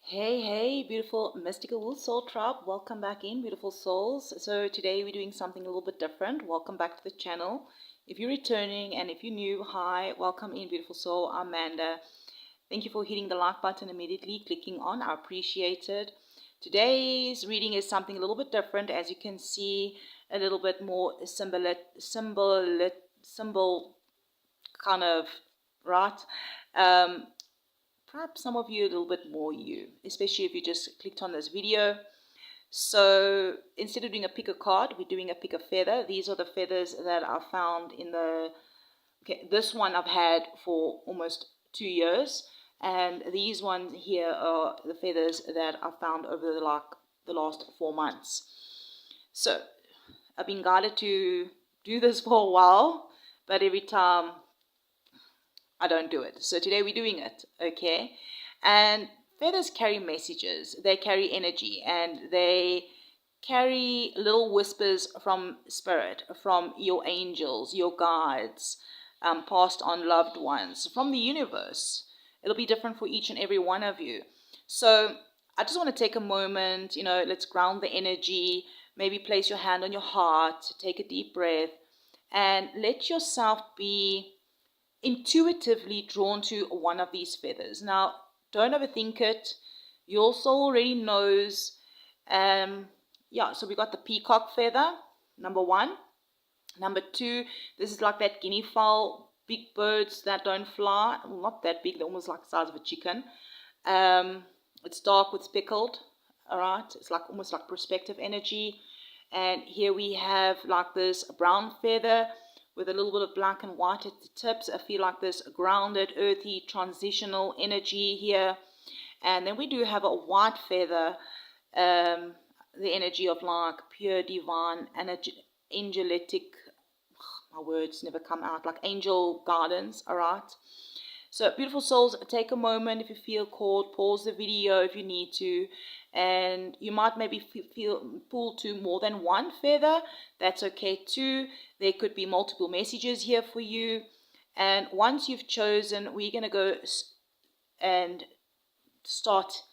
Hey, beautiful mystical wool soul tribe. Welcome back in, beautiful souls. So today we're doing something a little bit different. Welcome back to the channel. If you're returning and if you're new, hi, welcome in, beautiful soul. I'm Amanda. Thank you for hitting the like button immediately, clicking on. I appreciate it. Today's reading is something a little bit different. As you can see, a little bit more symbol kind of, right? Perhaps some of you a little bit more you, especially if you just clicked on this video. So instead of doing a pick a card, we're doing a pick a feather. These are the feathers that are found in the, this one I've had for almost 2 years. And these ones here are the feathers that I found over the last 4 months. So I've been guided to do this for a while, but every time I don't do it. So today we're doing it, okay? And feathers carry messages, they carry energy, and they carry little whispers from spirit, from your angels, your guides, passed on loved ones, from the universe. It'll be different for each and every one of you. So I just want to take a moment, let's ground the energy, maybe place your hand on your heart, take a deep breath, and let yourself be intuitively drawn to one of these feathers. Now, don't overthink it. Your soul already knows. So we got the peacock feather, number 1. Number 2, this is like that Guinea fowl, big birds that don't fly. Well, not that big, they're almost like the size of a chicken. It's dark with speckled, all right? It's like almost like perspective energy. And here we have like this brown feather with a little bit of black and white at the tips. I feel like this grounded, earthy, transitional energy here. And then we do have a white feather, the energy of like pure, divine, angelic, my words never come out, like angel guidance, all right? So beautiful souls, take a moment if you feel called, pause the video if you need to, and you might maybe feel pulled to more than one feather. That's okay too. There could be multiple messages here for you. And once you've chosen, we're going to go and start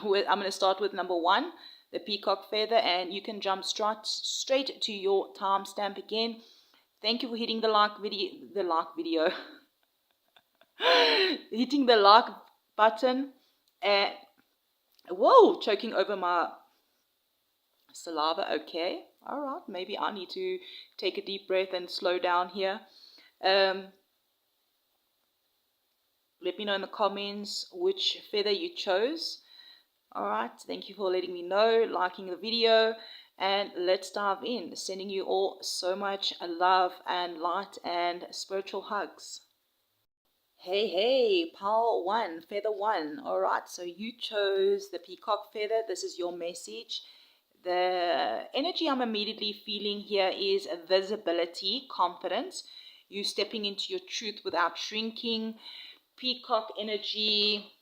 with, I'm going to start with number 1, the peacock feather, and you can jump straight to your timestamp again. Thank you for hitting the like video, hitting the like button. And whoa, choking over my saliva. Okay, all right, maybe I need to take a deep breath and slow down here. Let me know in the comments which feather you chose. All right, thank you for letting me know, liking the video, and let's dive in. Sending you all so much love and light and spiritual hugs. Hey, Fowl 1, feather 1. All right, so you chose the peacock feather. This is your message. The energy I'm immediately feeling here is visibility, confidence. You stepping into your truth without shrinking. Peacock energy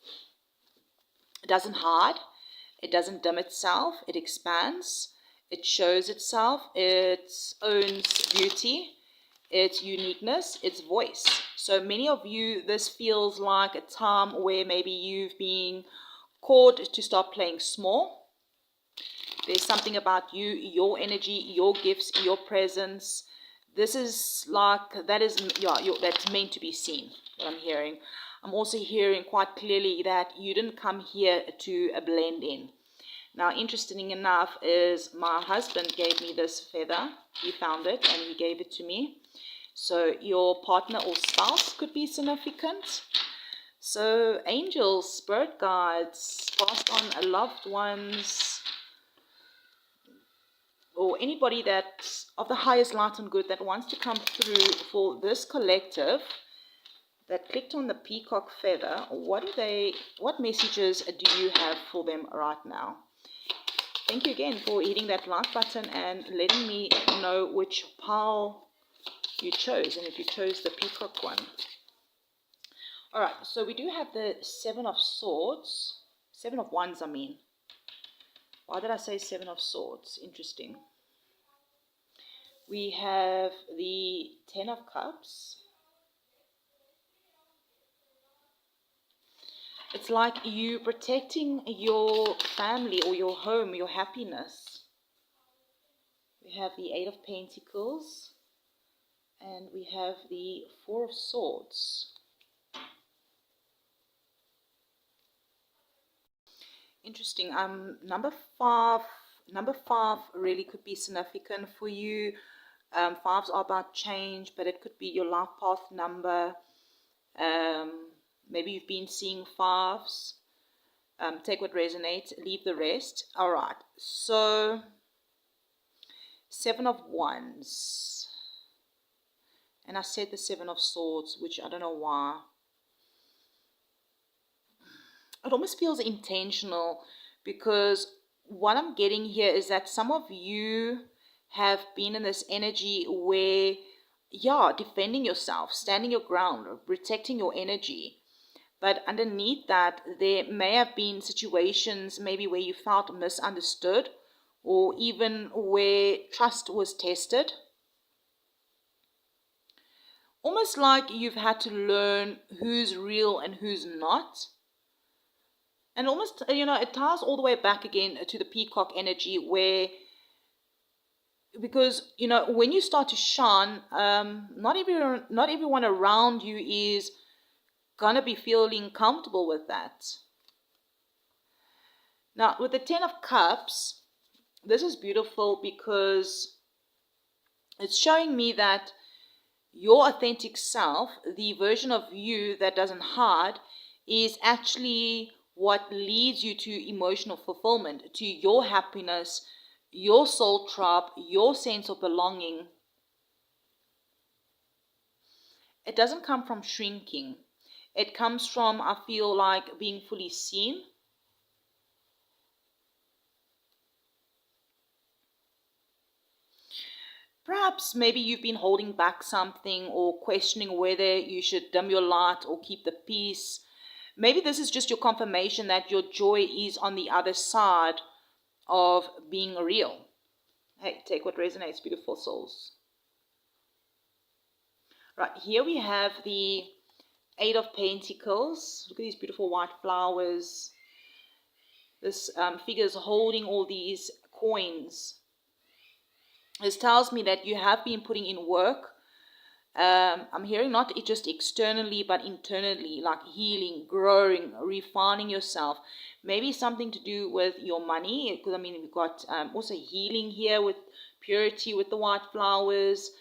doesn't hide. It doesn't dim itself. It expands. It shows itself. It owns beauty, its uniqueness, its voice. So many of you, this feels like a time where maybe you've been called to stop playing small. There's something about you, your energy, your gifts, your presence. This is like, that's meant to be seen, what I'm hearing. I'm also hearing quite clearly that you didn't come here to blend in. Now, interesting enough is my husband gave me this feather. He found it and he gave it to me. So your partner or spouse could be significant. So angels, spirit guides, passed on loved ones, or anybody that's of the highest light and good that wants to come through for this collective that clicked on the peacock feather. What messages do you have for them right now? Thank you again for hitting that like button and letting me know which pile you chose, and if you chose the peacock one. All right, so we do have the 7 of swords, 7 of wands, I mean. Why did I say 7 of swords? Interesting. We have the 10 of cups. It's like you protecting your family or your home, your happiness. We have the Eight of Pentacles and we have the Four of Swords. Interesting. Number five really could be significant for you. Fives are about change, but it could be your life path number. Maybe you've been seeing fives. Take what resonates, leave the rest. All right. So, Seven of Wands. And I said the Seven of Swords, which I don't know why. It almost feels intentional, because what I'm getting here is that some of you have been in this energy where, yeah, defending yourself, standing your ground, protecting your energy. But underneath that, there may have been situations maybe where you felt misunderstood, or even where trust was tested. Almost like you've had to learn who's real and who's not. And almost, it ties all the way back again to the Peacock energy where, because, when you start to shine, not everyone around you is going to be feeling comfortable with that. Now, with the Ten of Cups, this is beautiful because it's showing me that your authentic self, the version of you that doesn't hide, is actually what leads you to emotional fulfillment, to your happiness, your soul tribe, your sense of belonging. It doesn't come from shrinking. It comes from, I feel like, being fully seen. Perhaps maybe you've been holding back something or questioning whether you should dim your light or keep the peace. Maybe this is just your confirmation that your joy is on the other side of being real. Hey, take what resonates, beautiful souls. Right, here we have the Eight of Pentacles. Look at these beautiful white flowers. This figure is holding all these coins. This tells me that you have been putting in work. I'm hearing not just externally, but internally, like healing, growing, refining yourself. Maybe something to do with your money, because we've got also healing here with purity with the white flowers.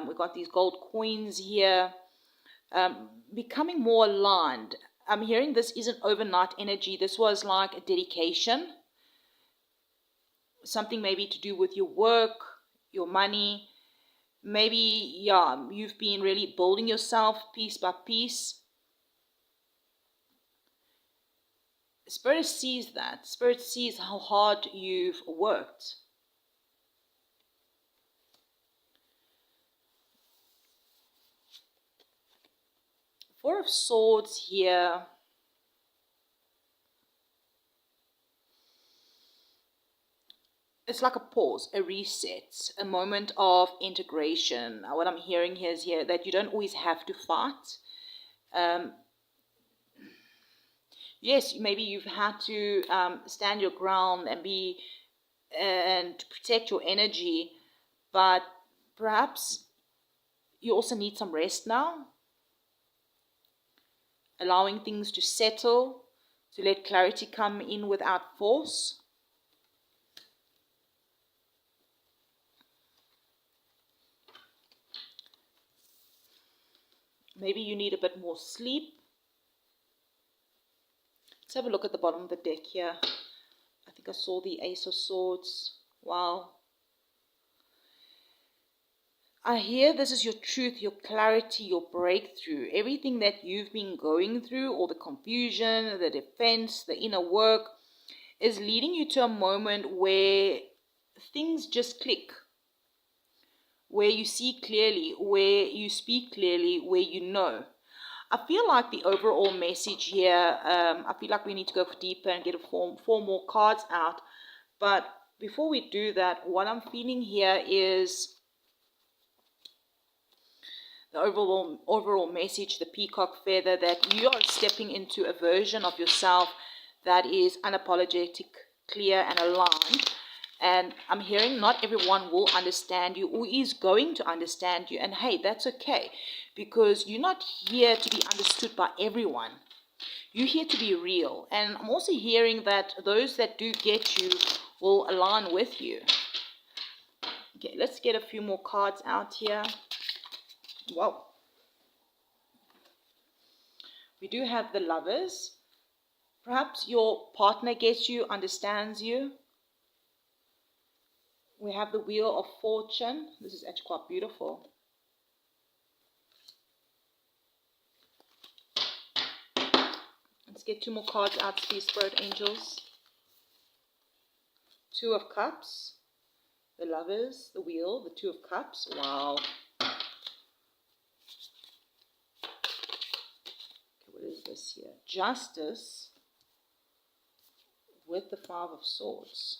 We've got these gold coins here. Becoming more aligned. I'm hearing this isn't overnight energy. This was like a dedication. Something maybe to do with your work, your money. Maybe, yeah, you've been really building yourself piece by piece. Spirit sees that. Spirit sees how hard you've worked. Four of Swords here. It's like a pause, a reset, a moment of integration. What I'm hearing here is that you don't always have to fight. Yes, maybe you've had to stand your ground and to protect your energy, but perhaps you also need some rest now. Allowing things to settle, to let clarity come in without force. Maybe you need a bit more sleep. Let's have a look at the bottom of the deck here. I think I saw the Ace of Swords. Wow. I hear this is your truth, your clarity, your breakthrough. Everything that you've been going through, all the confusion, the defense, the inner work, is leading you to a moment where things just click. Where you see clearly, where you speak clearly, where you know. I feel like the overall message here, I feel like we need to go deeper and get four more cards out. But before we do that, what I'm feeling here is the overall message, the peacock feather, that you are stepping into a version of yourself that is unapologetic, clear, and aligned. And I'm hearing not everyone will understand you or is going to understand you. And hey, that's okay, because you're not here to be understood by everyone. You're here to be real. And I'm also hearing that those that do get you will align with you. Okay, let's get a few more cards out here. Whoa. We do have the Lovers. Perhaps your partner gets you, understands you. We have the Wheel of Fortune. This is actually quite beautiful. Let's get two more cards out, please, Spirit Angels. Two of Cups. The Lovers, the Wheel, the Two of Cups. Wow. Okay, what is this here? Justice with the Five of Swords.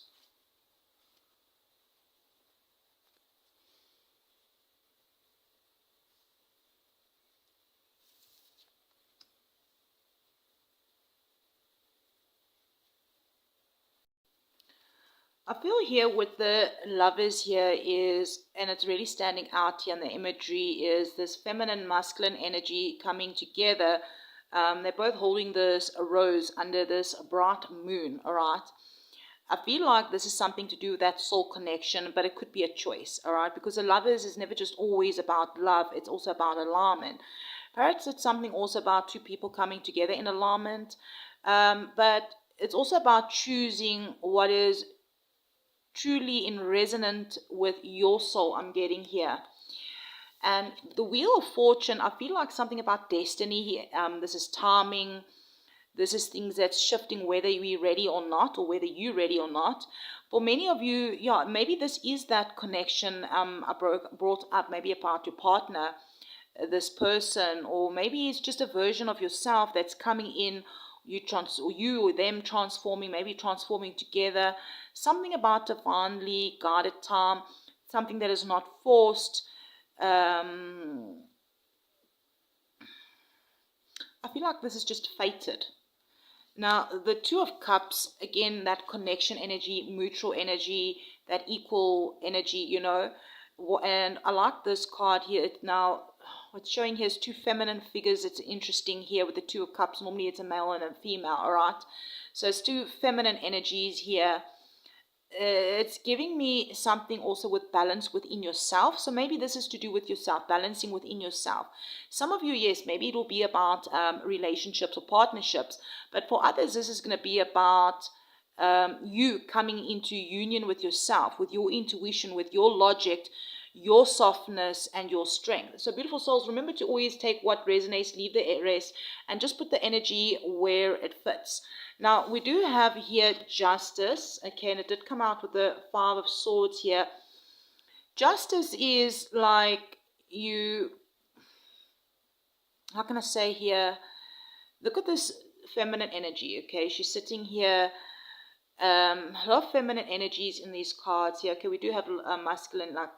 I feel here with the Lovers here is, and it's really standing out here in the imagery, is this feminine, masculine energy coming together. They're both holding this rose under this bright moon, all right? I feel like this is something to do with that soul connection, but it could be a choice, all right? Because the Lovers is never just always about love. It's also about alignment. Perhaps it's something also about two people coming together in alignment, but it's also about choosing what is truly in resonant with your soul, I'm getting here. And the Wheel of Fortune, I feel like something about destiny here. This is timing. This is things that's shifting, whether we're ready or not, or whether you're ready or not. For many of you, yeah, maybe this is that connection I brought up, maybe about your partner, this person, or maybe it's just a version of yourself that's coming in, you or them transforming, maybe transforming together. Something about divinely guided time, something that is not forced. I feel like this is just fated. Now, the Two of Cups, again, that connection energy, mutual energy, that equal energy, you know. And I like this card here. Now, what's showing here is two feminine figures. It's interesting here with the Two of Cups. Normally it's a male and a female, all right? So it's two feminine energies here. It's giving me something also with balance within yourself. So maybe this is to do with yourself, balancing within yourself. Some of you, yes, maybe it will be about relationships or partnerships. But for others, this is going to be about you coming into union with yourself, with your intuition, with your logic, your softness, and your strength. So beautiful souls, remember to always take what resonates, leave the rest, and just put the energy where it fits. Now, we do have here Justice, okay, and it did come out with the Five of Swords here. Justice is like you, how can I say here, look at this feminine energy, okay, she's sitting here, a lot of feminine energies in these cards here, okay, we do have a masculine, like,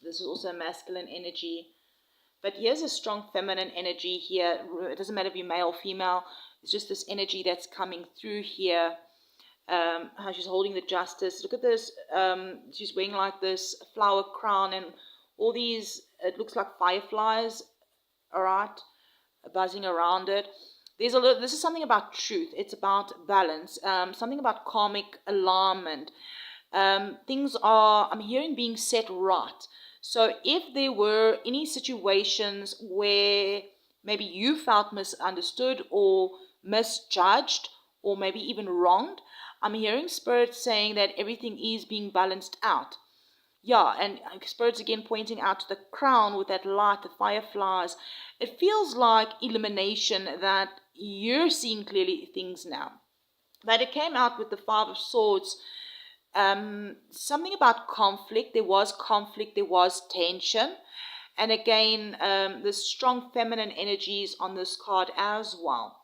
this is also a masculine energy, but here's a strong feminine energy here. It doesn't matter if you're male or female. It's just this energy that's coming through here. How she's holding the Justice. Look at this. She's wearing like this flower crown and all these, it looks like fireflies, all right, buzzing around it. There's this is something about truth. It's about balance. Something about karmic alignment. Things are, I'm hearing, being set right. So if there were any situations where maybe you felt misunderstood or misjudged or maybe even wronged, I'm hearing Spirit saying that everything is being balanced out. Yeah, and Spirit's again pointing out to the crown with that light, the fireflies. It feels like illumination, that you're seeing clearly things now. But it came out with the Five of Swords. Something about conflict. There was conflict, there was tension, and again the strong feminine energies on this card as well.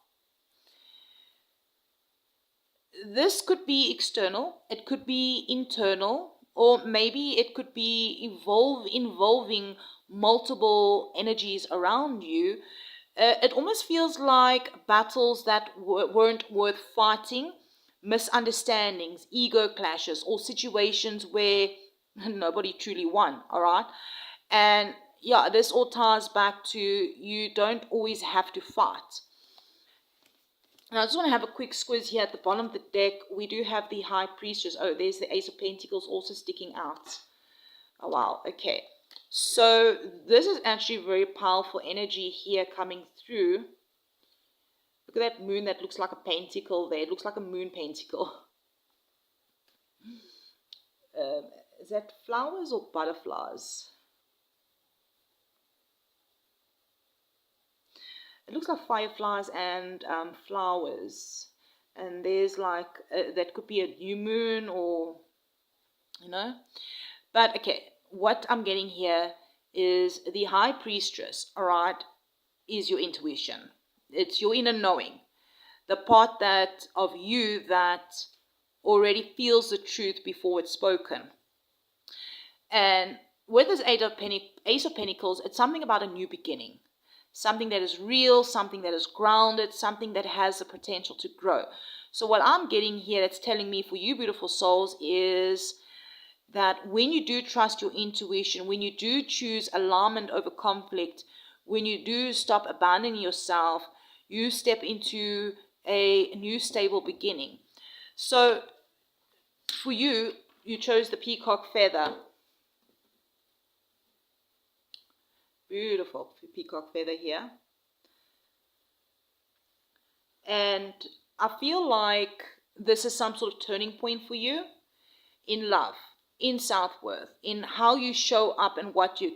This could be external, it could be internal, or maybe it could be involving multiple energies around you. It almost feels like battles that weren't worth fighting, misunderstandings, ego clashes, or situations where nobody truly won, all right? And yeah, this all ties back to you don't always have to fight. And I just want to have a quick squiz here at the bottom of the deck. We do have the High Priestess. Oh, there's the Ace of Pentacles also sticking out. Oh, wow. Okay. So this is actually very powerful energy here coming through. Look at that moon that looks like a pentacle there. It looks like a moon pentacle. Is that flowers or butterflies? It looks like fireflies and flowers. And there's like, that could be a new moon or, you know. But okay, what I'm getting here is the High Priestess, all right, is your intuition. It's your inner knowing. The part that of you that already feels the truth before it's spoken. And with this Ace of Pentacles, it's something about a new beginning. Something that is real, something that is grounded, something that has the potential to grow. So what I'm getting here that's telling me for you beautiful souls is that when you do trust your intuition, when you do choose alignment over conflict, when you do stop abandoning yourself, you step into a new stable beginning. So for you, you chose the peacock feather. Beautiful peacock feather here. And I feel like this is some sort of turning point for you in love, in self-worth, in how you show up and what you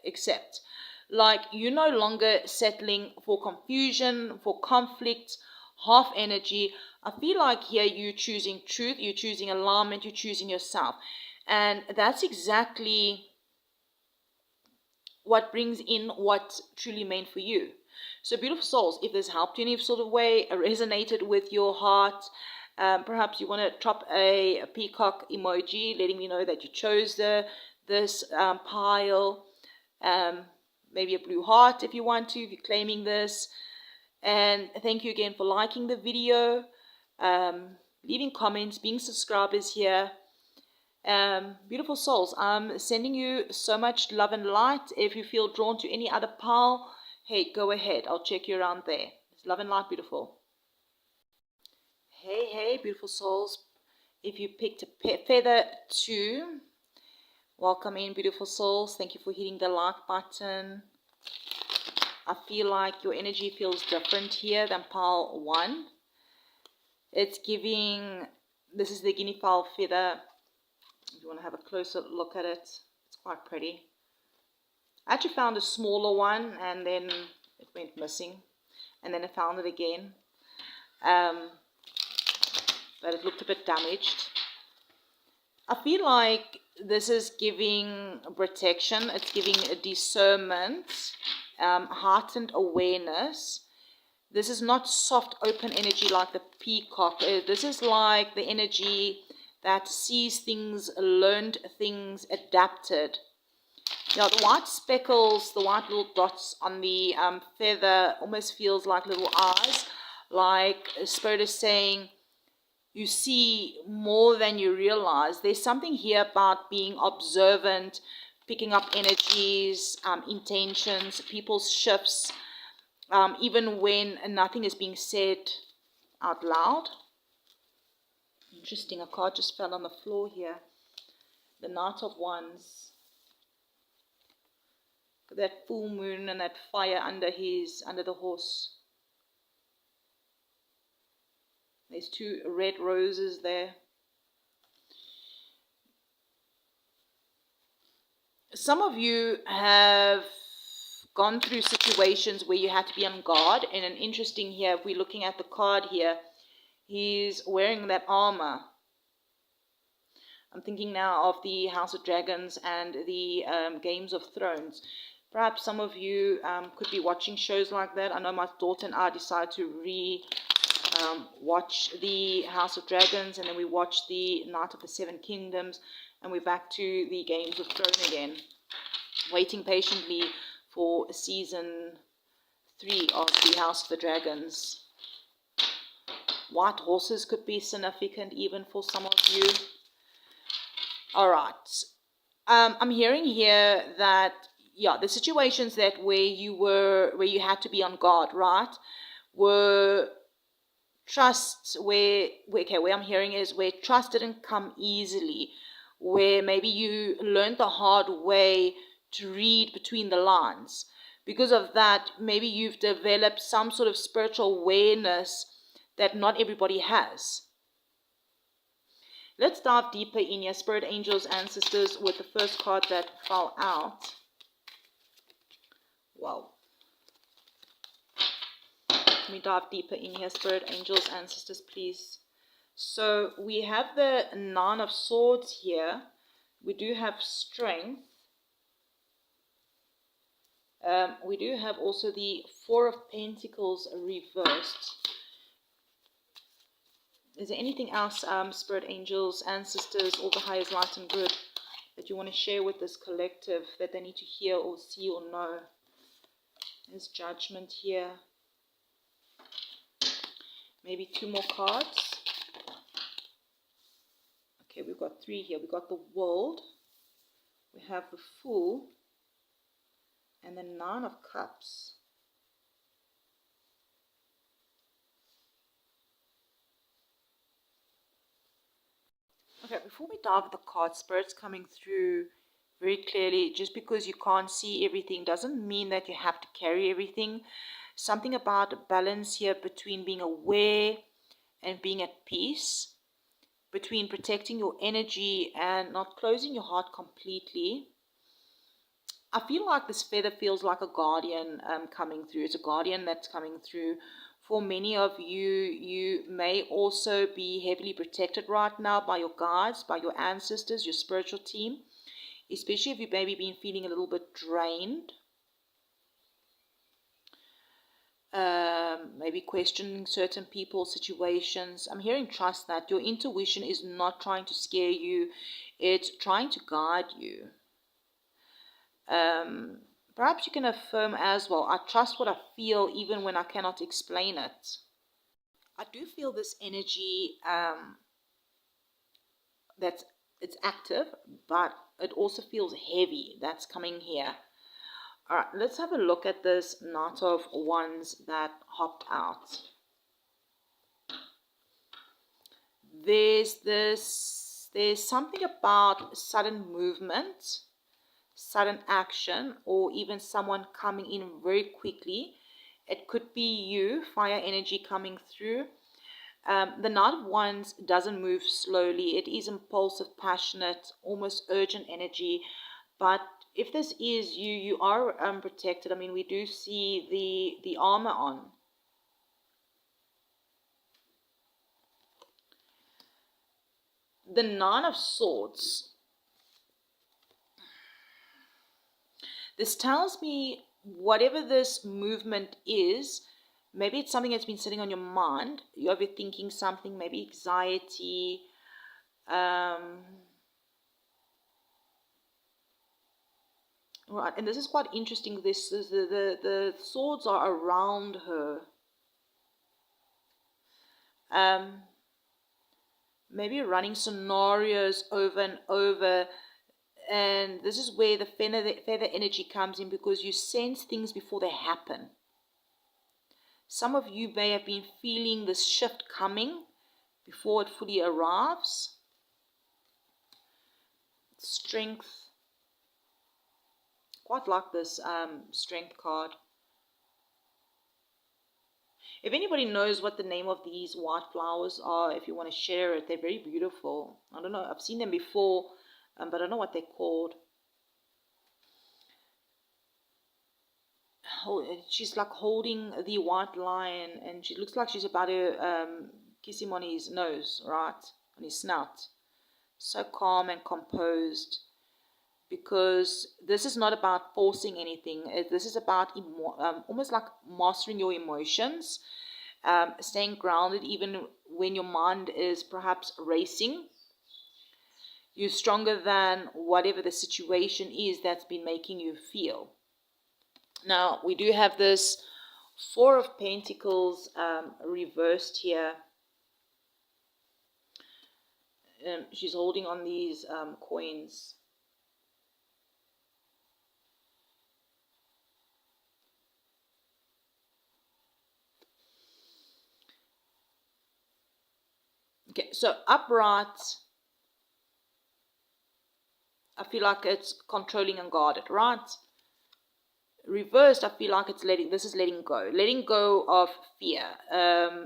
accept. Like you're no longer settling for confusion, for conflict, half energy. I feel like here you're choosing truth, you're choosing alignment, you're choosing yourself. And that's exactly what brings in what truly meant for you. So beautiful souls, if this helped you in any sort of way, resonated with your heart, perhaps you want to drop a peacock emoji letting me know that you chose this pile, maybe a blue heart if you want to, if you're claiming this. And thank you again for liking the video, leaving comments, being subscribers here. Beautiful souls, I'm sending you so much love and light. If you feel drawn to any other pile, hey, go ahead. I'll check you around there. It's love and light, beautiful. Hey, beautiful souls. If you picked a feather too, welcome in, beautiful souls. Thank you for hitting the like button. I feel like your energy feels different here than pile 1. It's giving, this is the Guinea fowl feather. If you want to have a closer look at it, it's quite pretty. I actually found a smaller one and then it went missing. And then I found it again. But it looked a bit damaged. I feel like this is giving protection. It's giving a discernment, heightened awareness. This is not soft, open energy like the peacock. This is like the energy that sees things, learned things, adapted. Now the white speckles, the white little dots on the feather almost feels like little eyes. Like Spirit is saying, you see more than you realize. There's something here about being observant, picking up energies, intentions, people's shifts, even when nothing is being said out loud. Interesting, a card just fell on the floor here. The Knight of Wands. That full moon and that fire under the horse. There's 2 red roses there. Some of you have gone through situations where you had to be on guard. And an interesting here, if we're looking at the card here, he's wearing that armor. I'm thinking now of the House of Dragons and the Games of Thrones. Perhaps some of you could be watching shows like that. I know my daughter and I decided to watch the House of Dragons, and then we watch the Knight of the Seven Kingdoms, and we're back to the Games of Thrones again, waiting patiently for season 3 of the House of the Dragons. White horses could be significant even for some of you. All right. I'm hearing here that, yeah, the situations that where you had to be on guard, right, were trust, where I'm hearing is where trust didn't come easily, where maybe you learned the hard way to read between the lines. Because of that, maybe you've developed some sort of spiritual awareness that not everybody has. Let's dive deeper in your spirit angels, ancestors, with the first card that fell out. Wow. Let me dive deeper in here, spirit angels, ancestors, please. So we have the Nine of Swords here. We do have strength. We do have also the Four of Pentacles reversed. Is there anything else, spirit angels, ancestors, all the highest light and good, that you want to share with this collective that they need to hear or see or know? There's Judgment here. Maybe 2 more cards. Okay, we've got 3 here. We've got the World. We have the Fool. And the Nine of Cups. Okay, before we dive the cards, Spirit's coming through very clearly. Just because you can't see everything doesn't mean that you have to carry everything. Something about a balance here between being aware and being at peace, between protecting your energy and not closing your heart completely. I feel like this feather feels like a guardian coming through. It's a guardian that's coming through. For many of you, you may also be heavily protected right now by your guides, by your ancestors, your spiritual team, especially if you've maybe been feeling a little bit drained. Maybe questioning certain people, situations. I'm hearing trust that your intuition is not trying to scare you. It's trying to guide you. Perhaps you can affirm as well, I trust what I feel even when I cannot explain it. I do feel this energy that it's active, but it also feels heavy. That's coming here. All right, let's have a look at this Knight of Wands that hopped out. There's something about sudden movement, sudden action, or even someone coming in very quickly. It could be you, fire energy coming through. The Knight of Wands doesn't move slowly. It is impulsive, passionate, almost urgent energy. But if this is you, you are protected. I mean, we do see the armor on. The Nine of Swords. This tells me whatever this movement is, maybe it's something that's been sitting on your mind. You're overthinking something, maybe anxiety. Right, and this is quite interesting. This is the swords are around her. Maybe running scenarios over and over. And this is where the feather energy comes in, because you sense things before they happen. Some of you may have been feeling this shift coming before it fully arrives. Strength. Quite like this strength card. If anybody knows what the name of these white flowers are, if you want to share it, they're very beautiful. I don't know, I've seen them before. But I don't know what they're called. She's like holding the white lion, and she looks like she's about to kiss him on his nose, right? On his snout. So calm and composed. Because this is not about forcing anything. This is about almost like mastering your emotions. staying grounded even when your mind is perhaps racing. You're stronger than whatever the situation is that's been making you feel. Now, we do have this Four of Pentacles reversed here. She's holding on these coins. Okay, so upright, I feel like it's controlling and guarded, right? Reversed, I feel like it's letting go of fear,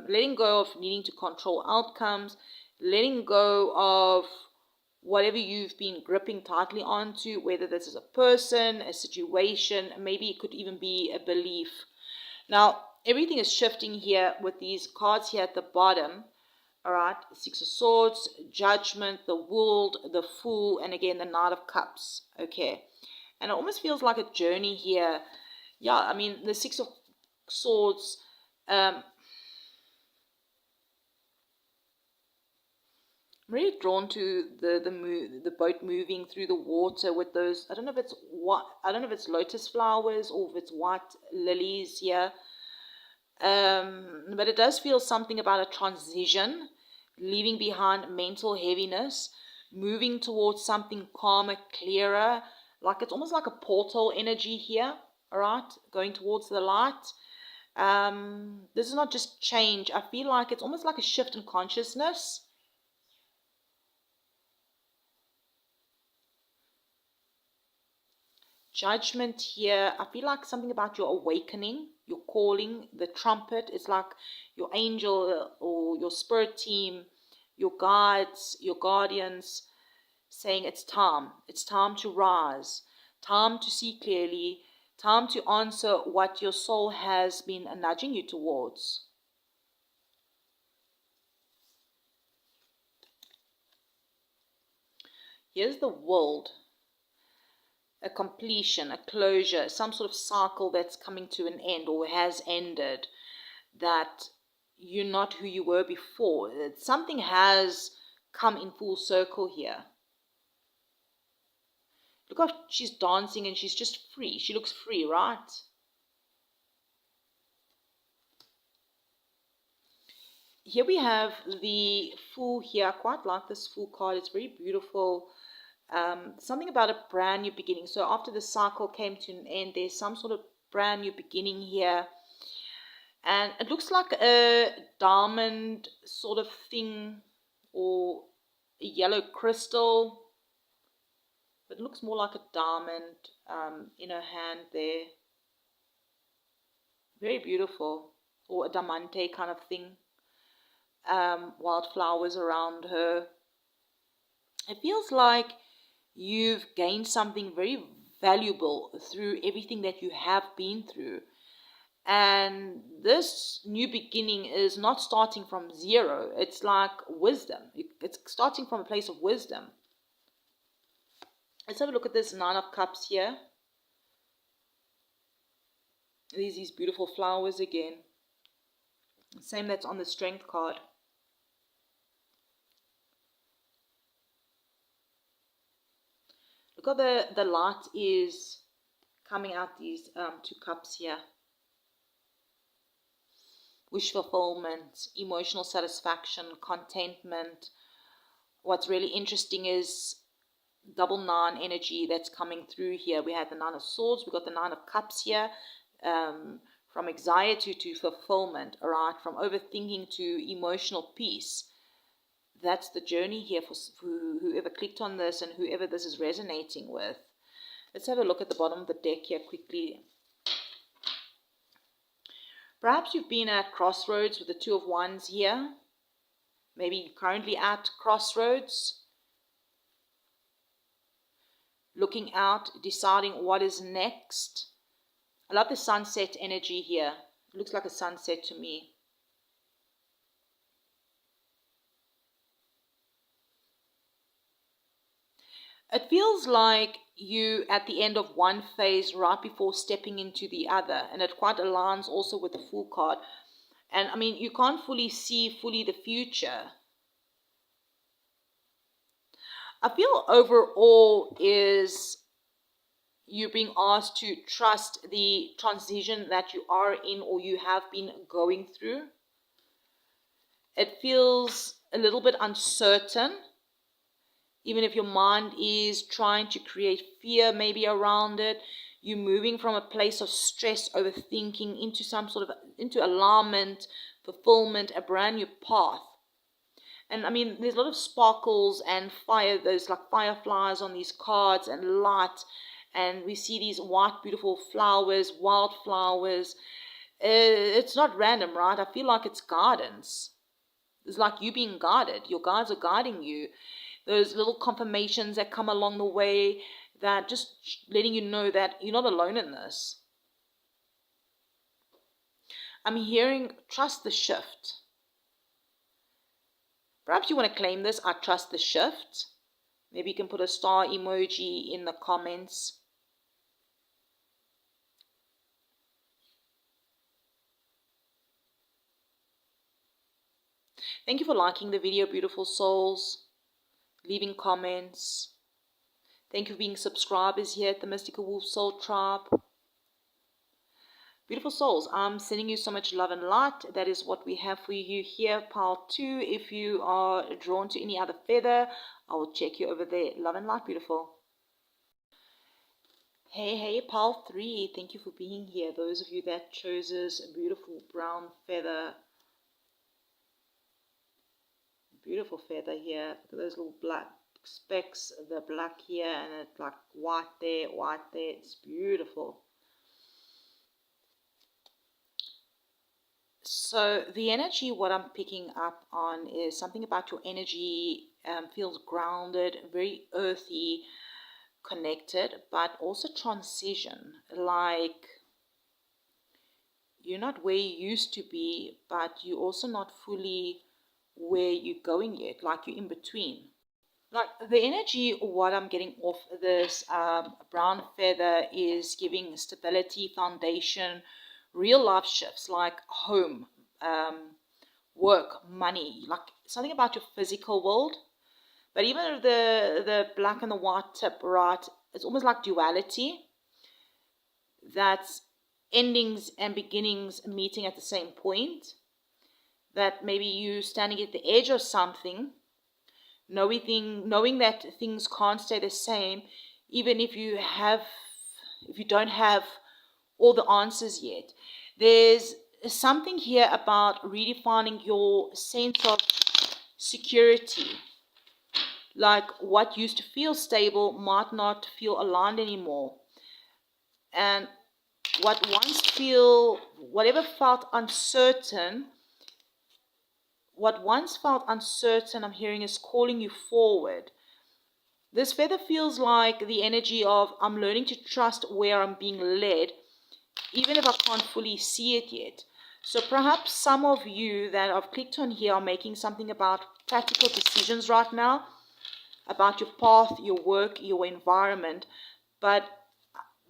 letting go of needing to control outcomes, letting go of whatever you've been gripping tightly onto, whether this is a person, a situation, maybe it could even be a belief. Now, everything is shifting here with these cards here at the bottom. All right, Six of Swords, Judgment, the World, the Fool, and again, the Knight of Cups. Okay, and it almost feels like a journey here. Yeah, I mean, the Six of Swords, I'm really drawn to the boat moving through the water with those, I don't know if it's lotus flowers or if it's white lilies here. But it does feel something about a transition, leaving behind mental heaviness, moving towards something calmer, clearer, like it's almost like a portal energy here, all right, going towards the light. This is not just change. I feel like it's almost like a shift in consciousness. Judgment here, I feel like something about your awakening, your calling, the trumpet. It's like your angel or your spirit team, your guides, your guardians saying it's time to rise, time to see clearly, time to answer what your soul has been nudging you towards. Here's the World. A completion, a closure, some sort of cycle that's coming to an end or has ended, that you're not who you were before. Something has come in full circle here. Look how she's dancing and she's just free. She looks free, right? Here we have the Fool here. I quite like this Fool card. It's very beautiful. Something about a brand new beginning. So after the cycle came to an end, there's some sort of brand new beginning here. And it looks like a diamond sort of thing or a yellow crystal. But it looks more like a diamond in her hand there. Very beautiful. Or a diamante kind of thing. Wildflowers around her. It feels like you've gained something very valuable through everything that you have been through. And this new beginning is not starting from zero. It's like wisdom. It's starting from a place of wisdom. Let's have a look at this Nine of Cups here. These beautiful flowers again. Same that's on the Strength card. Look how the light is coming out these two cups here. Wish fulfillment, emotional satisfaction, contentment. What's really interesting is double nine energy that's coming through here. We had the Nine of Swords, we got the Nine of Cups here. From anxiety to fulfillment, all right? From overthinking to emotional peace. That's the journey here for whoever clicked on this and whoever this is resonating with. Let's have a look at the bottom of the deck here quickly. Perhaps you've been at crossroads with the Two of Wands here. Maybe currently at crossroads. Looking out, deciding what is next. I love the sunset energy here. It looks like a sunset to me. It feels like you at the end of one phase right before stepping into the other. And it quite aligns also with the Fool card. And I mean, you can't see fully the future. I feel overall is you're being asked to trust the transition that you are in or you have been going through. It feels a little bit uncertain, even if your mind is trying to create fear maybe around it. You're moving from a place of stress, overthinking, into some sort of, into alignment, fulfillment, a brand new path. And I mean, there's a lot of sparkles and fire, there's like fireflies on these cards and light. And we see these white, beautiful flowers, wildflowers. It's not random, right? I feel like it's guidance. It's like you being guided. Your guides are guiding you. Those little confirmations that come along the way, that just letting you know that you're not alone in this. I'm hearing trust the shift. Perhaps you want to claim this, I trust the shift. Maybe you can put a star emoji in the comments. Thank you for liking the video, beautiful souls. Leaving comments. Thank you for being subscribers here at the Mystical Wolf Soul Tribe. Beautiful souls, I'm sending you so much love and light. That is what we have for you here, pile 2. If you are drawn to any other feather, I will check you over there. Love and light, beautiful. Hey, pile 3. Thank you for being here. Those of you that chose this beautiful brown feather. Beautiful feather here. Look at those little black specks, the black here, and it's like white there, white there. It's beautiful. So the energy, what I'm picking up on is something about your energy feels grounded, very earthy, connected, but also transition. Like you're not where you used to be, but you're also not fully where you're going yet, like you're in between. Like the energy, what I'm getting off this brown feather is giving stability, foundation, real life shifts like home, work, money, like something about your physical world. But even the black and the white tip, right, it's almost like duality. That's endings and beginnings meeting at the same point. That maybe you standing at the edge of something, knowing that things can't stay the same, even if you don't have all the answers yet. There's something here about redefining your sense of security. Like what used to feel stable might not feel aligned anymore. And whatever felt uncertain, I'm hearing is calling you forward. This feather feels like the energy of I'm learning to trust where I'm being led, even if I can't fully see it yet. So perhaps some of you that I've clicked on here are making something about practical decisions right now, about your path, your work, your environment. But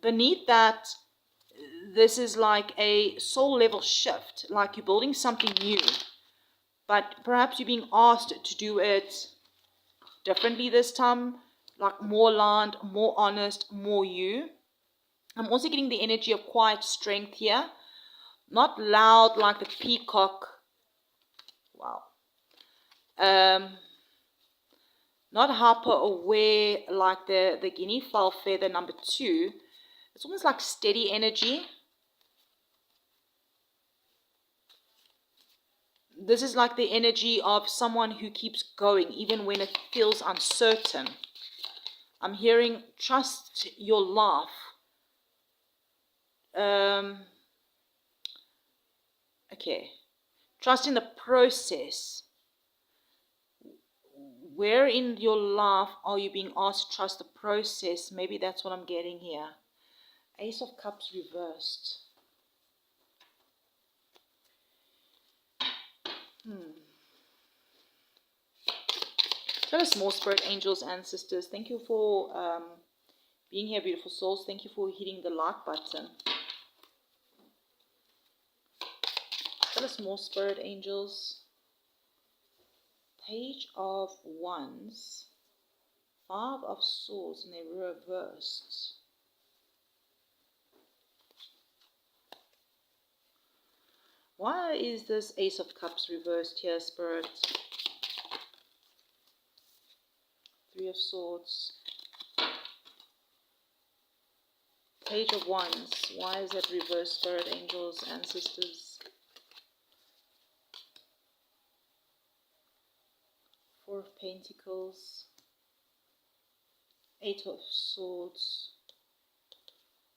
beneath that, this is like a soul level shift, like you're building something new. But perhaps you're being asked to do it differently this time, like more aligned, more honest, more you. I'm also getting the energy of quiet strength here. Not loud like the peacock. Wow. Not hyper aware like the Guinea fowl feather number 2. It's almost like steady energy. This is like the energy of someone who keeps going even when it feels uncertain. I'm hearing trust your life. Okay. Trust in the process. Where in your life are you being asked to trust the process? Maybe that's what I'm getting here. Ace of Cups reversed. Tell us more, spirit angels, ancestors. Thank you for being here, beautiful souls. Thank you for hitting the like button. Tell us us more, Spirit Angels. Page of Wands, Five of Swords, and they're reversed. Why is this Ace of Cups reversed here, Spirit? Three of Swords. Page of Wands. Why is that reversed, Spirit Angels, Ancestors? Four of Pentacles. Eight of Swords.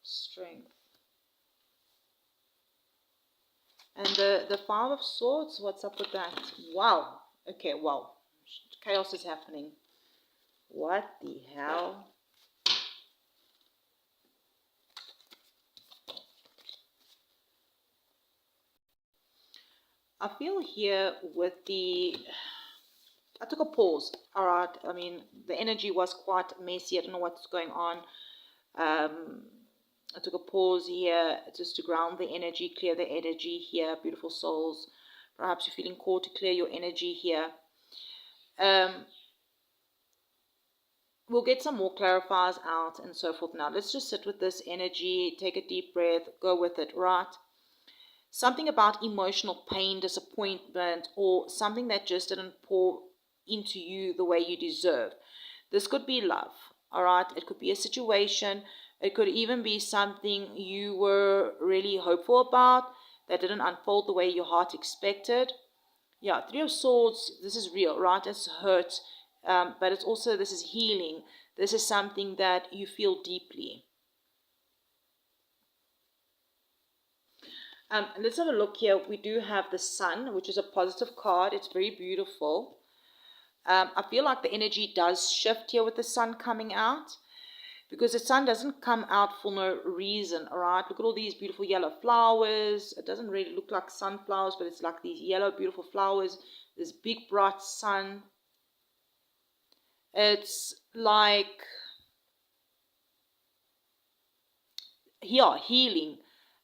Strength. And the Five of Swords, what's up with that? Wow. Okay, wow. Chaos is happening. What the hell? I feel here with the... I took a pause. All right. I mean, the energy was quite messy. I don't know what's going on. I took a pause here just to ground the energy, clear the energy here, beautiful souls. Perhaps you're feeling called to clear your energy here. We'll get some more clarifiers out and so forth now. Let's just sit with this energy, take a deep breath, go with it, right? Something about emotional pain, disappointment, or something that just didn't pour into you the way you deserve. This could be love, all right? It could be a situation. It could even be something you were really hopeful about that didn't unfold the way your heart expected. Yeah, Three of Swords, this is real, right? It's hurt, but it's also, this is healing. This is something that you feel deeply. Let's have a look here. We do have the Sun, which is a positive card. It's very beautiful. I feel like the energy does shift here with the Sun coming out, because the Sun doesn't come out for no reason, all right? Look at all these beautiful yellow flowers. It doesn't really look like sunflowers, but it's like these yellow, beautiful flowers. This big, bright sun. It's like, yeah, healing,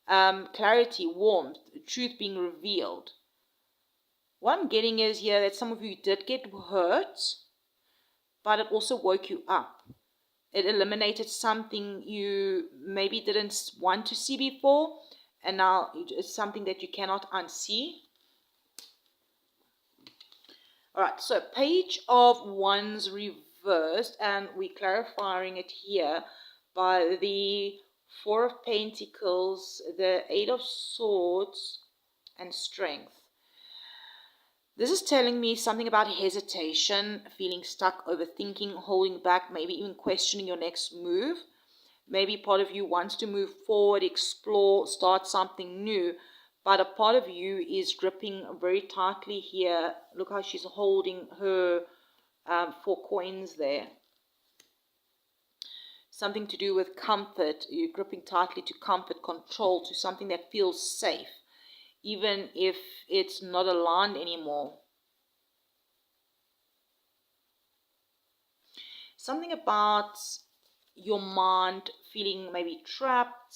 clarity, warmth, truth being revealed. What I'm getting is here that some of you did get hurt, but it also woke you up. It eliminated something you maybe didn't want to see before, and now it's something that you cannot unsee. All right, so Page of Wands reversed, and we're clarifying it here by the Four of Pentacles, the Eight of Swords, and Strength. This is telling me something about hesitation, feeling stuck, overthinking, holding back, maybe even questioning your next move. Maybe part of you wants to move forward, explore, start something new, but a part of you is gripping very tightly here. Look how she's holding her 4 coins there. Something to do with comfort. You're gripping tightly to comfort, control, to something that feels safe, even if it's not aligned anymore. Something about your mind feeling maybe trapped.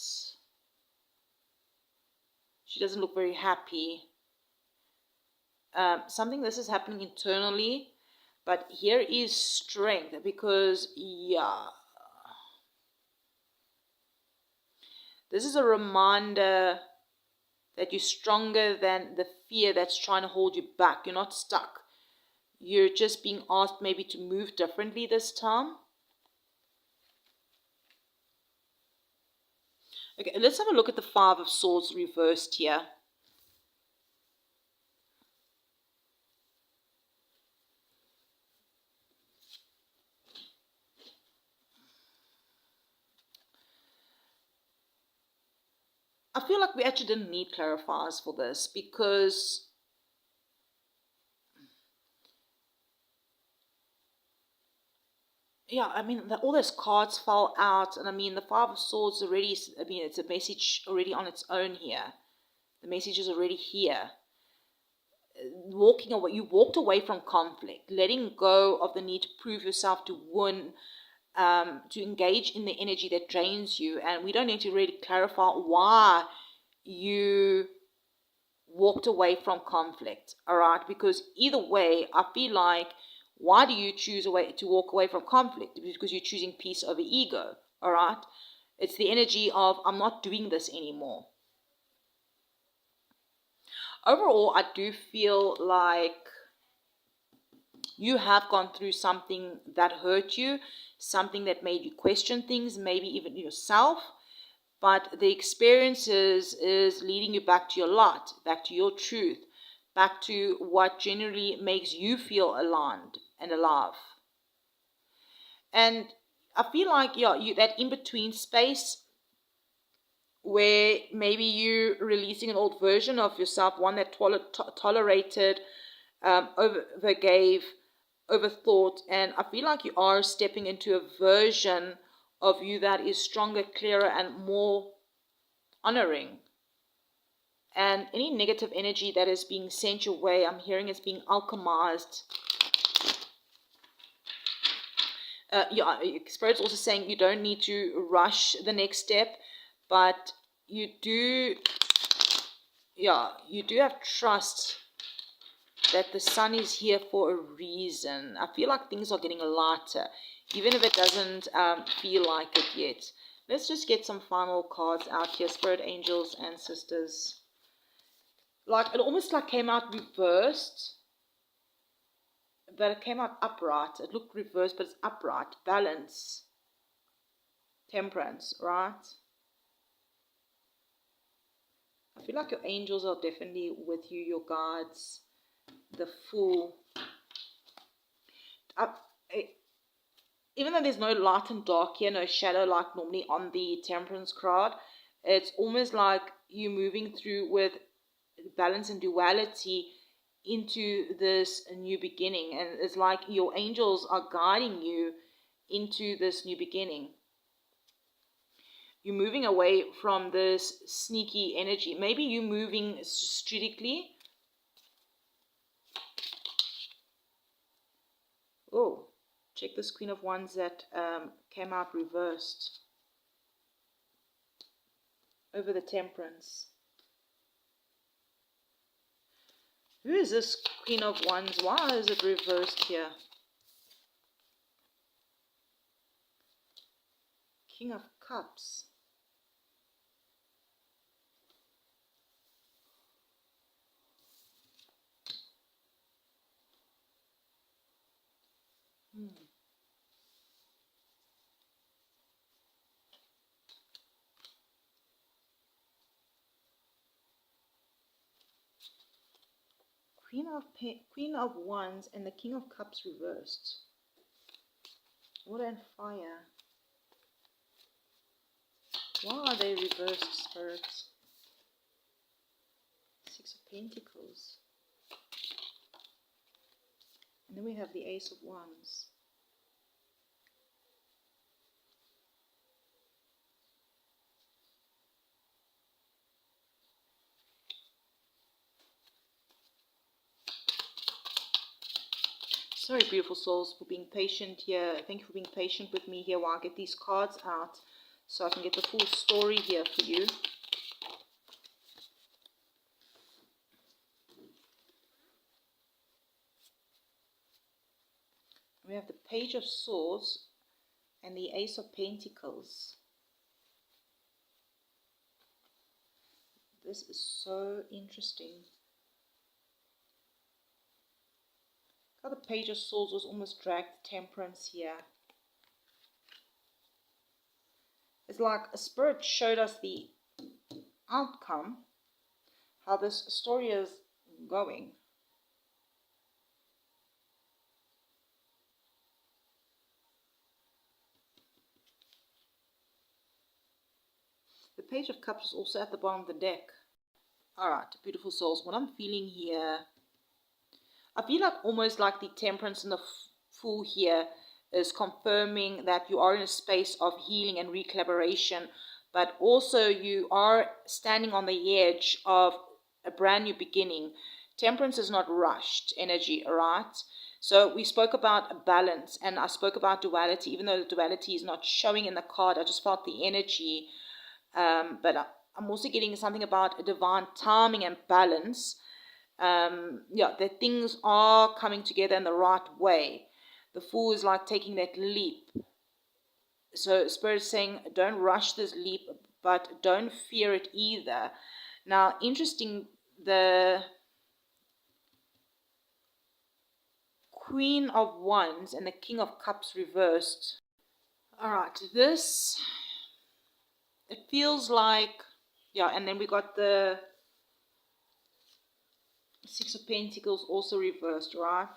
She doesn't look very happy. Something this is happening internally, but here is strength, because yeah, this is a reminder that you're stronger than the fear that's trying to hold you back. You're not stuck. You're just being asked maybe to move differently this time. Okay, let's have a look at the Five of Swords reversed here. I feel like we actually didn't need clarifiers for this, because yeah, I mean, all those cards fell out, and I mean, the Five of Swords already, I mean, it's a message already on its own here. The message is already here. Walking away, you walked away from conflict, letting go of the need to prove yourself, to win, to engage in the energy that drains you. And we don't need to really clarify why you walked away from conflict, all right? Because either way, I feel like, why do you choose to walk away from conflict? Because you're choosing peace over ego, all right? It's the energy of, I'm not doing this anymore. Overall, I do feel like you have gone through something that hurt you, something that made you question things, maybe even yourself. But the experiences is leading you back to your light, back to your truth, back to what generally makes you feel aligned and alive. And I feel like, yeah, that in-between space where maybe you're releasing an old version of yourself, one that tolerated, overgave, overthought, and I feel like you are stepping into a version of you that is stronger, clearer, and more honoring. And any negative energy that is being sent your way, I'm hearing it's being alchemized. Spirit's also saying you don't need to rush the next step, but you do have trust that the sun is here for a reason. I feel like things are getting lighter, even if it doesn't feel like it yet. Let's just get some final cards out here. Spirit, angels, ancestors. Like, it almost like came out reversed, but it came out upright. It looked reversed, but it's upright. Balance. Temperance, right? I feel like your angels are definitely with you, your guides. The Fool. Even though there's no light and dark here, no shadow like normally on the Temperance card, it's almost like you moving through with balance and duality into this new beginning. And it's like your angels are guiding you into this new beginning. You're moving away from this sneaky energy. Maybe you're moving strategically. Oh, check this Queen of Wands that came out reversed over the Temperance. Who is this Queen of Wands? Why is it reversed here? King of Cups. Queen of Wands and the King of Cups reversed. Water and fire. Why are they reversed, spirits? Six of Pentacles. And then we have the Ace of Wands. Sorry, beautiful souls, for being patient here. Thank you for being patient with me here while I get these cards out so I can get the full story here for you. We have the Page of Swords and the Ace of Pentacles. This is so interesting. How the Page of Swords was almost dragged Temperance here. It's like a spirit showed us the outcome, how this story is going. The Page of Cups is also at the bottom of the deck. Alright, beautiful souls, what I'm feeling here, I feel like almost like the Temperance and the Fool here is confirming that you are in a space of healing and recollaboration, but also you are standing on the edge of a brand new beginning. Temperance is not rushed energy, right? So we spoke about balance, and I spoke about duality. Even though the duality is not showing in the card, I just felt the energy. But I'm also getting something about a divine timing and balance. That things are coming together in the right way. The Fool is like taking that leap. So Spirit's saying, don't rush this leap, but don't fear it either. Now, interesting, the Queen of Wands and the King of Cups reversed. All right, this, it feels like, and then we got the Six of Pentacles also reversed, right?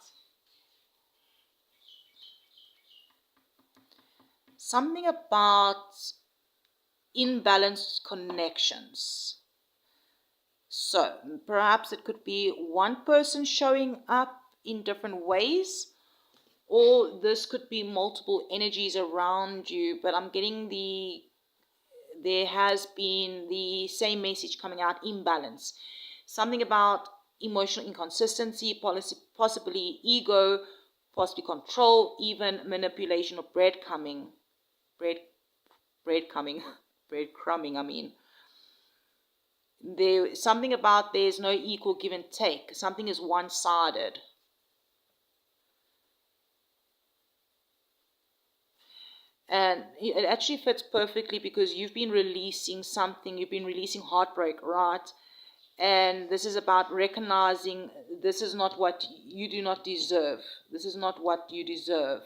Something about imbalanced connections. So perhaps it could be one person showing up in different ways, or this could be multiple energies around you, but I'm getting there has been the same message coming out, imbalance. Something about emotional inconsistency, possibly ego, possibly control, even manipulation or breadcrumbing, I mean. There's something about there's no equal give and take. Something is one-sided. And it actually fits perfectly because you've been releasing something. You've been releasing heartbreak, right? And this is about recognizing this is not what you do not deserve. This is not what you deserve.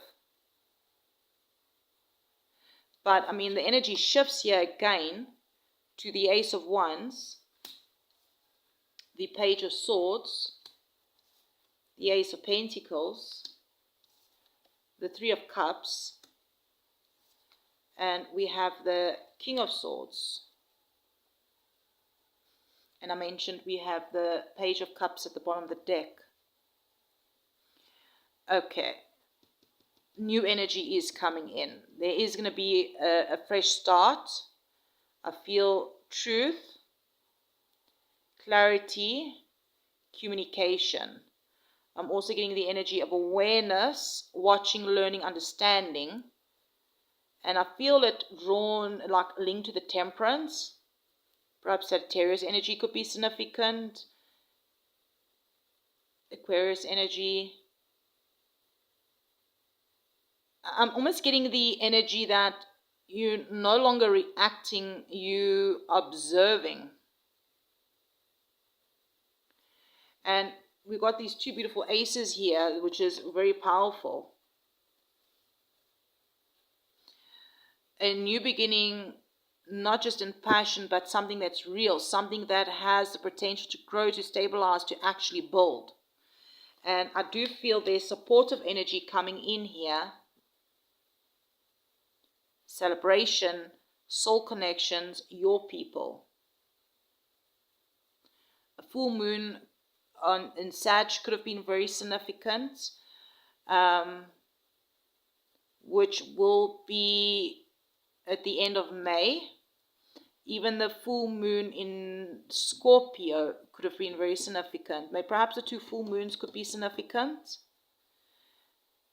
But, I mean, the energy shifts here again to the Ace of Wands, the Page of Swords, the Ace of Pentacles, the Three of Cups, and we have the King of Swords. And I mentioned we have the Page of Cups at the bottom of the deck. Okay. New energy is coming in. There is going to be a fresh start. I feel truth, clarity, communication. I'm also getting the energy of awareness, watching, learning, understanding. And I feel it drawn, like linked to the Temperance. Perhaps Sagittarius energy could be significant. Aquarius energy. I'm almost getting the energy that you're no longer reacting, you observing. And we've got these two beautiful aces here, which is very powerful. A new beginning, not just in passion, but something that's real, something that has the potential to grow, to stabilize, to actually build. And I do feel there's supportive energy coming in here. Celebration, soul connections, your people. A full moon in Sag could have been very significant, which will be at the end of May. Even the full moon in Scorpio could have been very significant. Maybe perhaps the two full moons could be significant.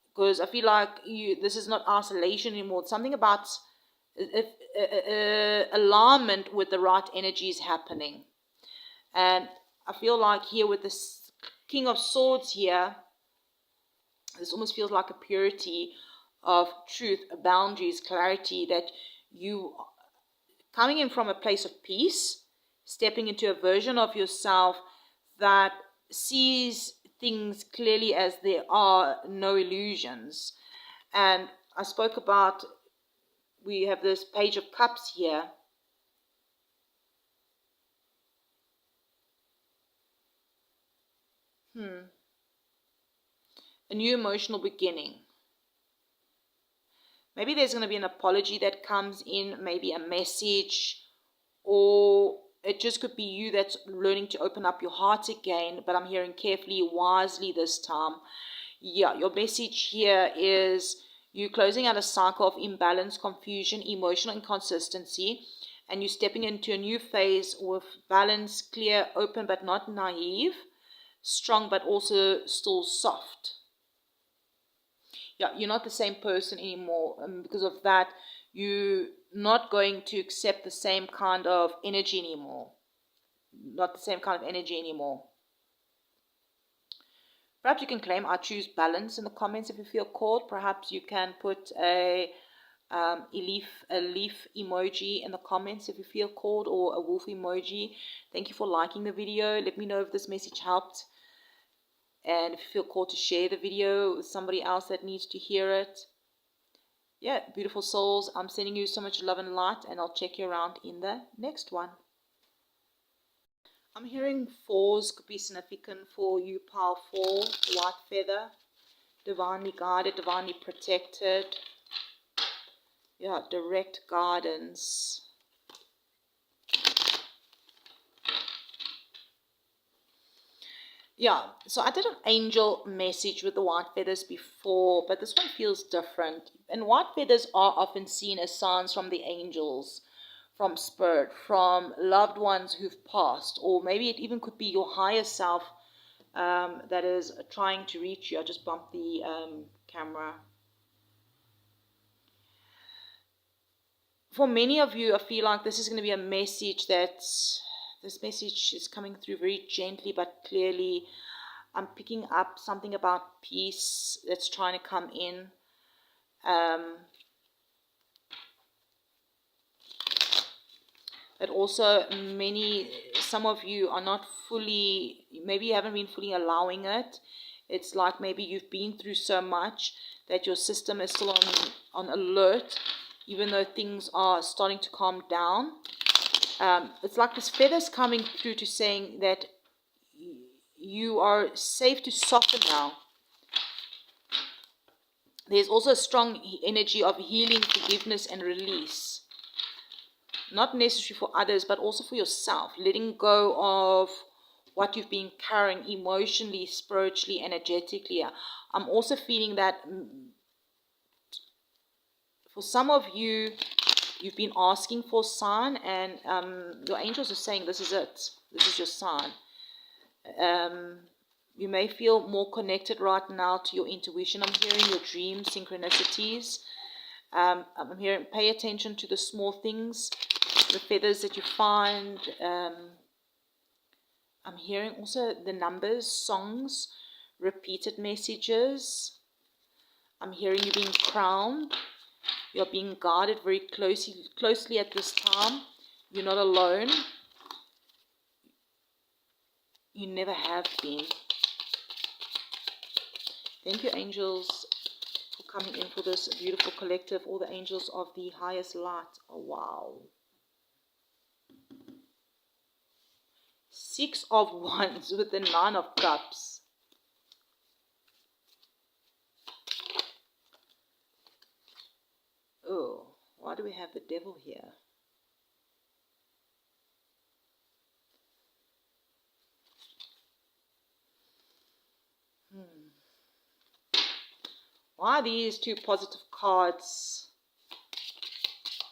Because I feel like this is not isolation anymore. It's something about alignment with the right energies happening. And I feel like here with this King of Swords here, this almost feels like a purity of truth, boundaries, clarity, that you coming in from a place of peace, stepping into a version of yourself that sees things clearly as there are, no illusions. And I spoke about, we have this Page of Cups here. A new emotional beginning. Maybe there's going to be an apology that comes in, maybe a message, or it just could be you that's learning to open up your heart again, but I'm hearing carefully, wisely this time. Yeah, your message here is you closing out a cycle of imbalance, confusion, emotional inconsistency, and you're stepping into a new phase with balance, clear, open, but not naive, strong, but also still soft. Yeah, you're not the same person anymore. Because of that, you're not going to accept the same kind of energy anymore. Not the same kind of energy anymore. Perhaps you can claim I choose balance in the comments if you feel called. Perhaps you can put a leaf emoji in the comments if you feel called, or a wolf emoji. Thank you for liking the video. Let me know if this message helped, and if you feel called to share the video with somebody else that needs to hear it. Yeah, beautiful souls, I'm sending you so much love and light, and I'll check you around in the next one. I'm hearing 4s could be significant for you, powerful, white feather, divinely guided, divinely protected. Yeah, direct guidance. Yeah, so I did an angel message with the white feathers before, but this one feels different. And white feathers are often seen as signs from the angels, from spirit, from loved ones who've passed, or maybe it even could be your higher self that is trying to reach you. I just bumped the camera. For many of you, I feel like this is going to be a message this message is coming through very gently but clearly. I'm picking up something about peace that's trying to come in. But also some of you are not fully, maybe you haven't been fully allowing it. It's like maybe you've been through so much that your system is still on alert, even though things are starting to calm down. It's like this feather's coming through to saying that you are safe to soften now. There's also a strong energy of healing, forgiveness, and release. Not necessarily for others, but also for yourself. Letting go of what you've been carrying emotionally, spiritually, energetically. I'm also feeling that for some of you, you've been asking for a sign, and your angels are saying this is it. This is your sign. You may feel more connected right now to your intuition. I'm hearing your dreams, synchronicities. I'm hearing pay attention to the small things, the feathers that you find. I'm hearing also the numbers, songs, repeated messages. I'm hearing you being crowned. You're being guarded very closely at this time. You're not alone. You never have been. Thank you, angels, for coming in for this beautiful collective. All the angels of the highest light. Oh, wow. 6 of Wands with the 9 of Cups. Oh, why do we have the devil here? Why are these 2 positive cards?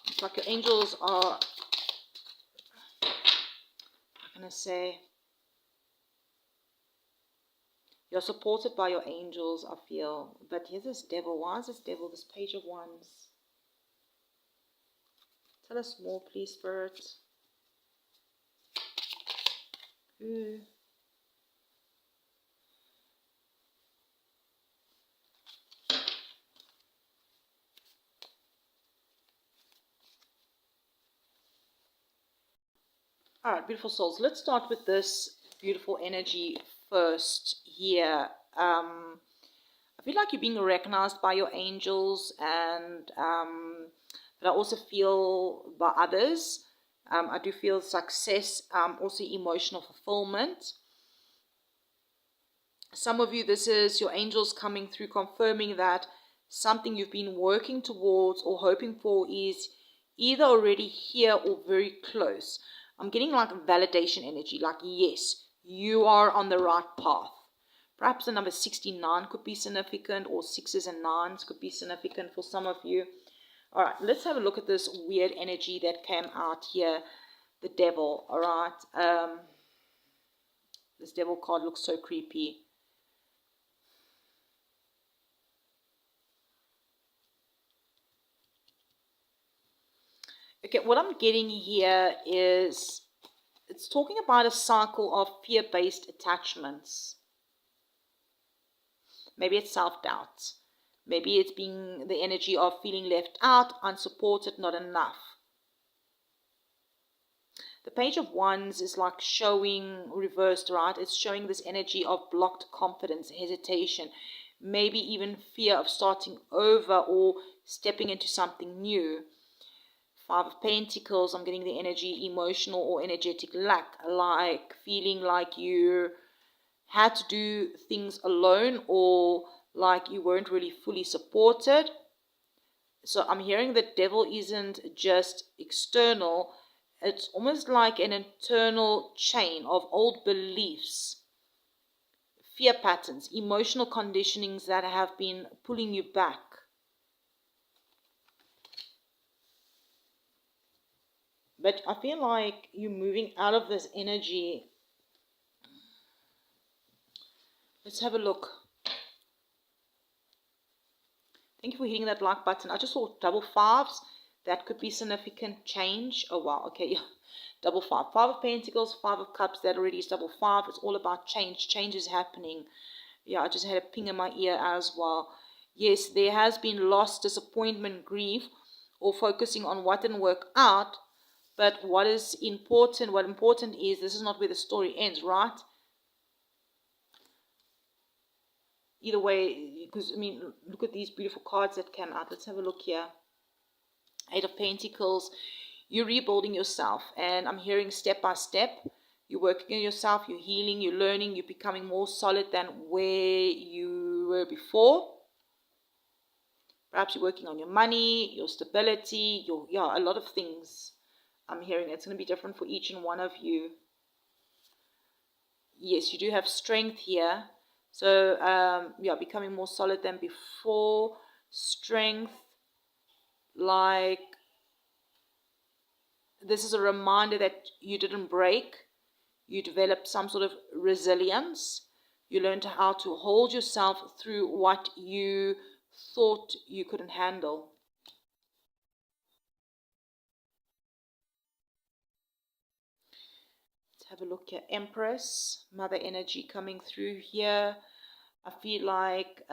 It's like your angels are, how can I say? You're supported by your angels, I feel. But here's this devil. Why is this devil, this Page of Wands? Tell us more, please, Spirit. Ooh. All right, beautiful souls. Let's start with this beautiful energy first here. I feel like you're being recognized by your angels, and but I also feel by others. I do feel success, also emotional fulfillment. Some of you, this is your angels coming through, confirming that something you've been working towards or hoping for is either already here or very close. I'm getting like validation energy, like yes, you are on the right path. Perhaps the number 69 could be significant, or 6s and 9s could be significant for some of you. All right, let's have a look at this weird energy that came out here, the devil. All right, this devil card looks so creepy. Okay, what I'm getting here is it's talking about a cycle of fear-based attachments. Maybe it's self-doubt. Maybe it's being the energy of feeling left out, unsupported, not enough. The Page of Wands is like showing reversed, right? It's showing this energy of blocked confidence, hesitation, maybe even fear of starting over or stepping into something new. Five of Pentacles, I'm getting the energy emotional or energetic lack, like feeling like you had to do things alone or like you weren't really fully supported. So I'm hearing the devil isn't just external, it's almost like an internal chain of old beliefs, fear patterns, emotional conditionings that have been pulling you back. But I feel like you're moving out of this energy. Let's have a look. Thank you for hitting that like button. I just saw double fives. That could be significant change. Oh, wow. Okay, yeah. Double five. Five of Pentacles, Five of Cups. That already is double five. It's all about change. Change is happening. Yeah, I just had a ping in my ear as well. Yes, there has been loss, disappointment, grief, or focusing on what didn't work out. But what is important, what important is, this is not where the story ends, right? Either way, because, I mean, look at these beautiful cards that came out. Let's have a look here. Eight of Pentacles. You're rebuilding yourself. And I'm hearing step by step. You're working on yourself. You're healing. You're learning. You're becoming more solid than where you were before. Perhaps you're working on your money, your stability, a lot of things. I'm hearing it's going to be different for each and one of you. Yes, you do have strength here. So, becoming more solid than before. Strength, like, this is a reminder that you didn't break. You developed some sort of resilience. You learned how to hold yourself through what you thought you couldn't handle. Let's have a look here. Empress, Mother energy coming through here. I feel like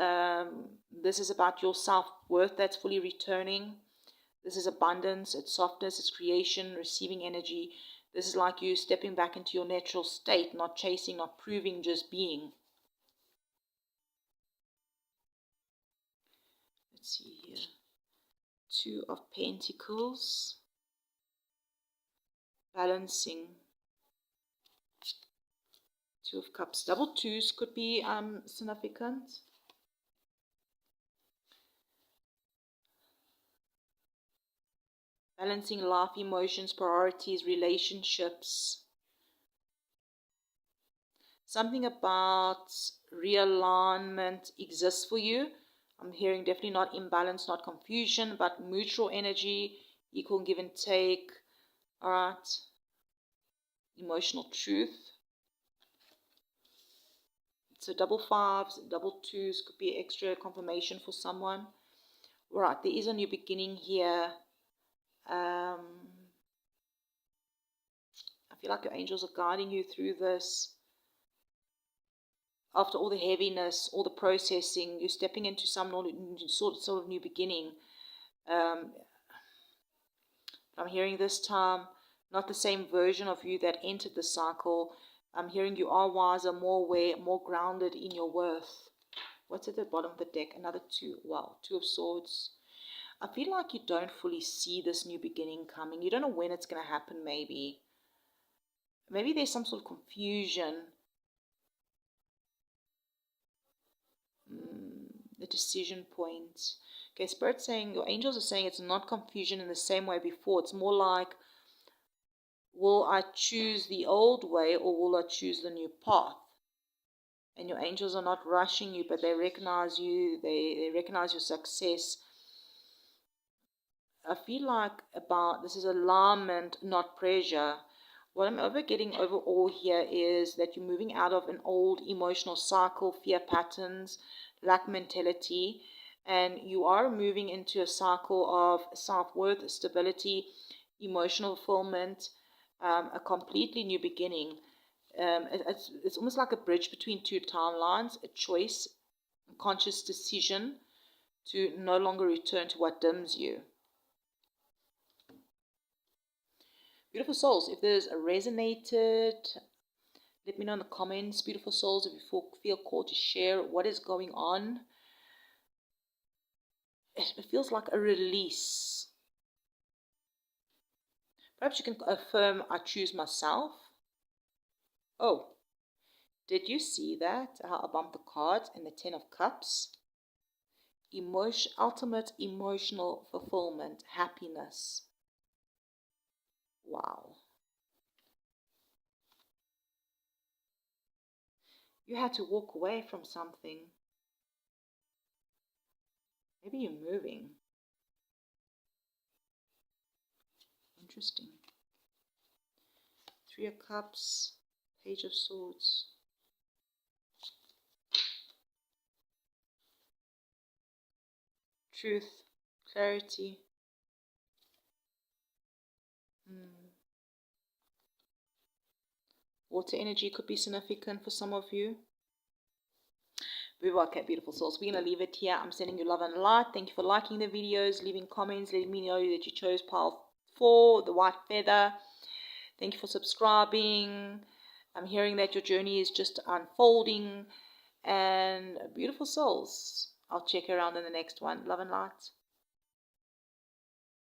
this is about your self-worth that's fully returning. This is abundance, it's softness, it's creation, receiving energy. This is like you stepping back into your natural state, not chasing, not proving, just being. Let's see here. Two of Pentacles. Balancing. Two of Cups. Double twos could be significant. Balancing life, emotions, priorities, relationships. Something about realignment exists for you. I'm hearing definitely not imbalance, not confusion, but mutual energy, equal give and take. All right. Emotional truth. So double fives, double twos could be extra confirmation for someone. All right. There is a new beginning here. I feel like your angels are guiding you through this. After all the heaviness, all the processing, you're stepping into some sort of new beginning. I'm hearing this time, not the same version of you that entered the cycle. I'm hearing you are wiser, more aware, more grounded in your worth. What's at the bottom of the deck? Another two. Wow, Two of Swords. I feel like you don't fully see this new beginning coming. You don't know when it's going to happen, maybe. Maybe there's some sort of confusion. The decision point. Okay, Spirit's saying, your angels are saying it's not confusion in the same way before. It's more like, will I choose the old way or will I choose the new path? And your angels are not rushing you, but they recognize you. They recognize your success. I feel like this is alignment, not pressure. What I'm getting overall here is that you're moving out of an old emotional cycle, fear patterns, lack mentality, and you are moving into a cycle of self-worth, stability, emotional fulfillment, a completely new beginning. It's almost like a bridge between two timelines, a choice, a conscious decision to no longer return to what dims you. Beautiful souls, if there's a resonated, let me know in the comments. Beautiful souls, if you feel called to share what is going on. It feels like a release. Perhaps you can affirm, I choose myself. Oh, did you see that? How I bumped the cards in the Ten of Cups. Ultimate emotional fulfillment, happiness. Wow. You had to walk away from something. Maybe you're moving. Interesting. Three of Cups, Page of Swords. Truth, clarity. Water energy could be significant for some of you. Okay, beautiful souls. We're going to leave it here. I'm sending you love and light. Thank you for liking the videos, leaving comments, letting me know that you chose pile 4, the white feather. Thank you for subscribing. I'm hearing that your journey is just unfolding. And beautiful souls. I'll check you around in the next one. Love and light.